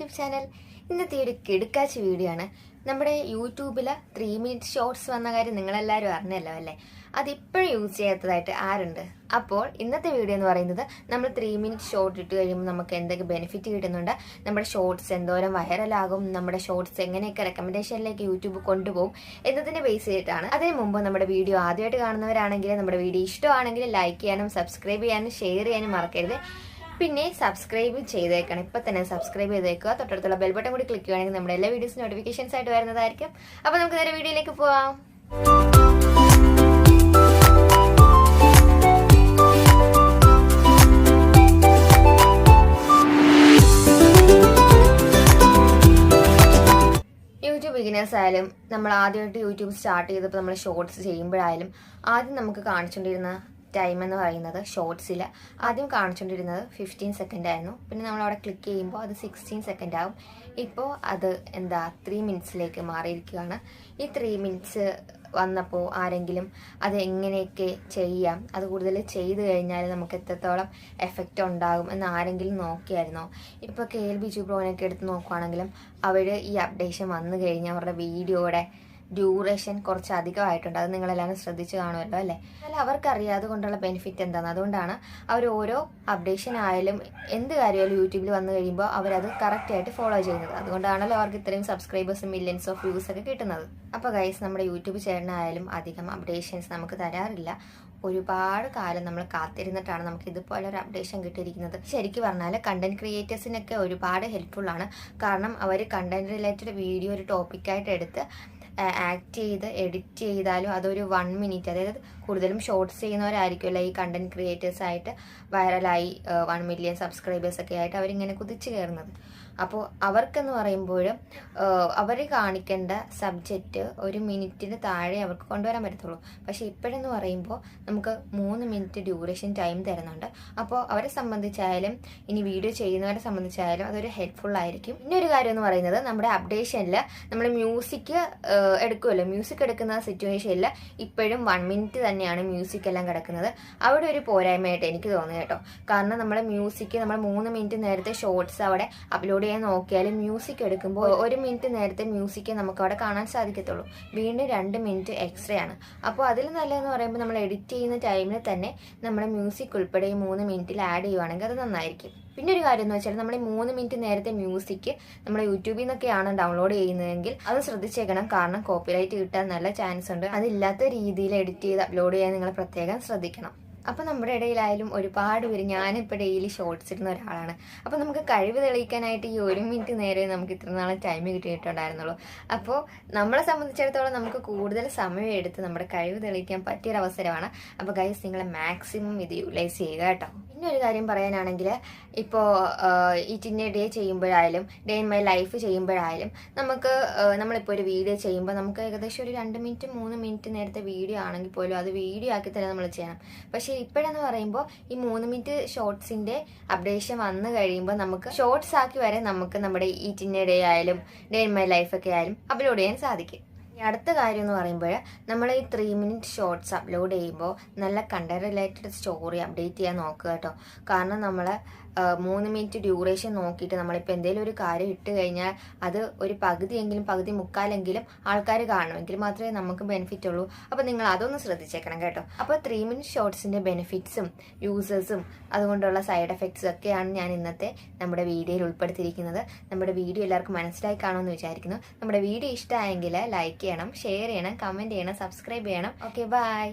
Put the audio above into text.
YouTube channel. ഇന്നത്തെ ഒരു കിടുക്കാച്ച് video ആണ്. നമ്മുടെ യൂട്യൂബിൽ 3 മിനിറ്റ് ഷോർട്സ് വന്ന കാര്യം നിങ്ങളെല്ലാവരും അറിഞ്ഞല്ലോ അല്ലേ? അതിപ്പോഴും യൂസ് ചെയ്യാത്തതായിട്ട് ആരുണ്ട്? അപ്പോൾ ഇന്നത്തെ വീഡിയോ എന്ന് പറയുന്നത് നമ്മൾ 3 മിനിറ്റ് ഷോർട്ട് ഇട്ട് കഴിയുമ്പോൾ നമുക്ക് എന്തൊക്കെ ബെനിഫിറ്റ് കിട്ടുന്നുണ്ട്, നമ്മുടെ ഷോർട്സ് എന്തോരം വൈറലാകും, നമ്മുടെ ഷോർട്സ് എങ്ങനെയൊക്കെ റെക്കമെൻഡേഷനിലേക്ക് യൂട്യൂബ് കൊണ്ടുപോകും എന്നതിനെ ബേസ് ചെയ്തിട്ടാണ്. അതിന് മുമ്പ് നമ്മുടെ വീഡിയോ ആദ്യമായിട്ട് കാണുന്നവരാണെങ്കിൽ നമ്മുടെ വീഡിയോ ഇഷ്ടമാണെങ്കിൽ ലൈക്ക് ചെയ്യാനും സബ്സ്ക്രൈബ് ചെയ്യാനും ഷെയർ ചെയ്യാനും മറക്കരുത്. പിന്നെ സബ്സ്ക്രൈബ് ചെയ്തേക്കണം, ഇപ്പം തന്നെ സബ്സ്ക്രൈബ് ചെയ്തേക്കുക. തൊട്ടടുത്തുള്ള ബെൽ ബട്ടൺ കൂടി ക്ലിക്ക് ചെയ്യുകയാണെങ്കിൽ നമ്മുടെ എല്ലാ വീഡിയോസ് നോട്ടിഫിക്കേഷൻസ് ആയിട്ട് വരുന്നതായിരിക്കും. അപ്പോൾ നമുക്ക് നേരെ വീഡിയോയിലേക്ക് പോവാം. യൂട്യൂബ് ബിഗിനേഴ്സ് ആയാലും നമ്മൾ ആദ്യമായിട്ട് യൂട്യൂബ് സ്റ്റാർട്ട് ചെയ്തപ്പോൾ നമ്മൾ ഷോർട്സ് ചെയ്യുമ്പോഴായാലും ആദ്യം നമുക്ക് കാണിച്ചുകൊണ്ടിരുന്ന ടൈം എന്ന് പറയുന്നത് ഷോർട്സിൽ ആദ്യം കാണിച്ചുകൊണ്ടിരുന്നത് 15 സെക്കൻഡ് ആയിരുന്നു. പിന്നെ നമ്മൾ അവിടെ ക്ലിക്ക് ചെയ്യുമ്പോൾ അത് 16 സെക്കൻഡ് ആവും. ഇപ്പോൾ അത് 3 മിനിറ്റ്സിലേക്ക് മാറിയിരിക്കുകയാണ്. ഈ 3 മിനിറ്റ്സ് വന്നപ്പോൾ ആരെങ്കിലും അത് എങ്ങനെയൊക്കെ ചെയ്യാം, അത് കൂടുതൽ ചെയ്ത് കഴിഞ്ഞാൽ നമുക്ക് എത്രത്തോളം എഫക്റ്റ് ഉണ്ടാകും എന്ന് ആരെങ്കിലും നോക്കിയായിരുന്നോ? ഇപ്പോൾ KL ബിജു ബ്രോനൊക്കെ എടുത്ത് നോക്കുകയാണെങ്കിലും അവർ ഈ അപ്ഡേഷൻ വന്നു കഴിഞ്ഞാൽ അവരുടെ വീഡിയോയുടെ ഡ്യൂറേഷൻ കുറച്ച് അധികമായിട്ടുണ്ട്. അത് നിങ്ങളെല്ലാവരും ശ്രദ്ധിച്ച് കാണുമല്ലോ അല്ലേ? അല്ല, അവർക്കറിയാം അതുകൊണ്ടുള്ള ബെനിഫിറ്റ് എന്താണെന്ന്. അതുകൊണ്ടാണ് അവർ ഓരോ അപ്ഡേഷൻ ആയാലും എന്ത് കാര്യമായാലും യൂട്യൂബിൽ വന്നു കഴിയുമ്പോൾ അവരത് കറക്റ്റായിട്ട് ഫോളോ ചെയ്യുന്നത്. അതുകൊണ്ടാണല്ലോ അവർക്ക് ഇത്രയും സബ്സ്ക്രൈബേഴ്സും മില്യൻസ് ഓഫ് വ്യൂസ് ഒക്കെ കിട്ടുന്നത്. അപ്പോൾ ഗൈസ്, നമ്മുടെ യൂട്യൂബ് ചേട്ടനായാലും അധികം അപ്ഡേഷൻസ് നമുക്ക് തരാറില്ല. ഒരുപാട് കാലം നമ്മൾ കാത്തിരുന്നിട്ടാണ് നമുക്ക് ഇതുപോലെ ഒരു അപ്ഡേഷൻ കിട്ടിയിരിക്കുന്നത്. ശരിക്കും പറഞ്ഞാൽ കണ്ടന്റ് ക്രിയേറ്റേഴ്സിനൊക്കെ ഒരുപാട് ഹെൽപ്ഫുൾ ആണ്. കാരണം അവർ കണ്ടന്റ് റിലേറ്റഡ് വീഡിയോ ഒരു ടോപ്പിക്കായിട്ട് എടുത്ത് ആക്ട് ചെയ്ത് എഡിറ്റ് ചെയ്താലും അതൊരു 1 മിനിറ്റ്, അതായത് കൂടുതലും ഷോർട്സ് ചെയ്യുന്നവരായിരിക്കുമല്ലോ ഈ കണ്ടന്റ് ക്രിയേറ്റേഴ്സ് ആയിട്ട് വൈറലായി 1 മില്യൺ സബ്സ്ക്രൈബേഴ്സ് ഒക്കെ ആയിട്ട് അവരിങ്ങനെ കുതിച്ചു കയറുന്നത്. അപ്പോൾ അവർക്കെന്ന് പറയുമ്പോൾ അവർ കാണിക്കേണ്ട സബ്ജക്റ്റ് 1 മിനിറ്റിന് താഴെ അവർക്ക് കൊണ്ടുവരാൻ പറ്റത്തുള്ളൂ. പക്ഷേ ഇപ്പോഴെന്ന് പറയുമ്പോൾ നമുക്ക് 3 മിനിറ്റ് ഡ്യൂറേഷൻ ടൈം തരുന്നുണ്ട്. അപ്പോൾ അവരെ സംബന്ധിച്ചായാലും ഇനി വീഡിയോ ചെയ്യുന്നവരെ സംബന്ധിച്ചായാലും അതൊരു ഹെൽപ്ഫുൾ ആയിരിക്കും. പിന്നെ ഒരു കാര്യം എന്ന് പറയുന്നത്, നമ്മുടെ അപ്ഡേഷനിൽ നമ്മൾ മ്യൂസിക് എടുക്കുമല്ലോ, മ്യൂസിക് എടുക്കുന്ന സിറ്റുവേഷനിൽ ഇപ്പോഴും 1 മിനിറ്റ് തന്നെയാണ് മ്യൂസിക് എല്ലാം കിടക്കുന്നത്. അവിടെ ഒരു പോരായ്മയായിട്ട് എനിക്ക് തോന്നി കേട്ടോ. കാരണം നമ്മൾ മ്യൂസിക് നമ്മൾ 3 മിനിറ്റ് നേരത്തെ ഷോർട്സ് അവിടെ അപ്ലോഡ് ചെയ്യാൻ നോക്കിയാലും മ്യൂസിക് എടുക്കുമ്പോൾ 1 മിനിറ്റ് നേരത്തെ മ്യൂസിക് നമുക്ക് അവിടെ കാണാൻ സാധിക്കത്തുള്ളൂ. വീണ്ടും 2 മിനിറ്റ് എക്സ്ട്രാ ആണ്. അപ്പോൾ അതിൽ നല്ലതെന്ന് പറയുമ്പോൾ നമ്മൾ എഡിറ്റ് ചെയ്യുന്ന ടൈമിൽ തന്നെ നമ്മുടെ മ്യൂസിക് ഉൾപ്പെടെ 3 മിനിറ്റിൽ ആഡ് ചെയ്യുവാണെങ്കിൽ അത് നന്നായിരിക്കും. പിന്നെ ഒരു കാര്യം എന്ന് വെച്ചാൽ നമ്മൾ 3 മിനിറ്റ് നേരത്തെ മ്യൂസിക് നമ്മൾ യൂട്യൂബിൽ നിന്നൊക്കെയാണ് ഡൗൺലോഡ് ചെയ്യുന്നതെങ്കിൽ അത് ശ്രദ്ധിച്ചേക്കണം. കാരണം കോപ്പിറൈറ്റ് കിട്ടാൻ നല്ല ചാൻസ് ഉണ്ട്. അതില്ലാത്ത രീതിയിൽ എഡിറ്റ് ചെയ്ത് അപ്ലോഡ് ചെയ്യാൻ നിങ്ങൾ പ്രത്യേകം ശ്രദ്ധിക്കണം. അപ്പോൾ നമ്മുടെ ഇടയിലായാലും ഒരുപാട് പേര്, ഞാനിപ്പോൾ ഡെയിലി ഷോർട്സ് ഇടുന്ന ഒരാളാണ്. അപ്പോൾ നമുക്ക് കഴിവ് തെളിയിക്കാനായിട്ട് ഈ 1 മിനിറ്റ് നേരെ നമുക്ക് ഇത്ര നാളെ ടൈം കിട്ടിയിട്ടുണ്ടായിരുന്നുള്ളൂ. അപ്പോൾ നമ്മളെ സംബന്ധിച്ചിടത്തോളം നമുക്ക് കൂടുതൽ സമയം എടുത്ത് നമ്മുടെ കഴിവ് തെളിയിക്കാൻ പറ്റിയൊരവസരമാണ്. അപ്പോൾ ഗൈസ്, നിങ്ങൾ മാക്സിമം ഇത് യൂട്ടിലൈസ് ചെയ്യുക കേട്ടോ. പിന്നെ ഒരു കാര്യം പറയാനാണെങ്കിൽ, ഇപ്പോൾ ഈ ടിന്നെ ഡേ ചെയ്യുമ്പോഴായാലും ഡേ ഇൻ മൈ ലൈഫ് ചെയ്യുമ്പോഴായാലും നമുക്ക് നമ്മളിപ്പോൾ ഒരു വീഡിയോ ചെയ്യുമ്പോൾ നമുക്ക് ഏകദേശം ഒരു 2 മിനിറ്റ് 3 മിനിറ്റ് നേരത്തെ വീഡിയോ ആണെങ്കിൽ പോലും അത് വീഡിയോ ആക്കി തന്നെ നമ്മൾ ചെയ്യണം. പക്ഷേ ഇപ്പോഴെന്ന് പറയുമ്പോൾ ഈ 3 മിനിറ്റ് ഷോർട്സിൻ്റെ അപ്ഡേഷൻ വന്നു കഴിയുമ്പോൾ നമുക്ക് ഷോർട്സ് ആക്കി വരെ നമുക്ക് നമ്മുടെ ഈ ടിന്നെ ഡേ ആയാലും ഡേ ഇൻ മൈ ലൈഫൊക്കെ ആയാലും അപ്ലോഡ് ചെയ്യാൻ സാധിക്കും. അടുത്ത കാര്യം എന്ന് പറയുമ്പോൾ, നമ്മൾ ഈ 3 മിനിറ്റ് ഷോർട്സ് അപ്ലോഡ് ചെയ്യുമ്പോൾ നല്ല കണ്ടന്റ് റിലേറ്റഡ് സ്റ്റോറി അപ്ഡേറ്റ് ചെയ്യാൻ നോക്കുക കേട്ടോ. കാരണം നമ്മൾ 3 മിനിറ്റ് ഡ്യൂറേഷൻ നോക്കിയിട്ട് നമ്മളിപ്പോൾ എന്തെങ്കിലും ഒരു കാര്യം ഇട്ട് കഴിഞ്ഞാൽ അത് ഒരു പകുതി മുക്കാലെങ്കിലും ആൾക്കാർ കാണുമെങ്കിൽ മാത്രമേ നമുക്ക് ബെനിഫിറ്റ് ഉള്ളൂ. അപ്പോൾ നിങ്ങൾ അതൊന്ന് ശ്രദ്ധിച്ചേക്കണം കേട്ടോ. അപ്പോൾ 3 മിനിറ്റ് ഷോർട്സിൻ്റെ ബെനിഫിറ്റ്സും യൂസേഴ്സും അതുകൊണ്ടുള്ള സൈഡ് എഫക്ട്സും ഒക്കെയാണ് ഞാൻ ഇന്നത്തെ നമ്മുടെ വീഡിയോയിൽ ഉൾപ്പെടുത്തിയിരിക്കുന്നത്. നമ്മുടെ വീഡിയോ എല്ലാവർക്കും മനസ്സിലായി കാണുമെന്ന് വിചാരിക്കുന്നു. നമ്മുടെ വീഡിയോ ഇഷ്ടമായെങ്കിൽ ലൈക്ക് ചെയ്യണം, ഷെയർ ചെയ്യണം, കമൻറ്റ് ചെയ്യണം, സബ്സ്ക്രൈബ് ചെയ്യണം. Okay, by.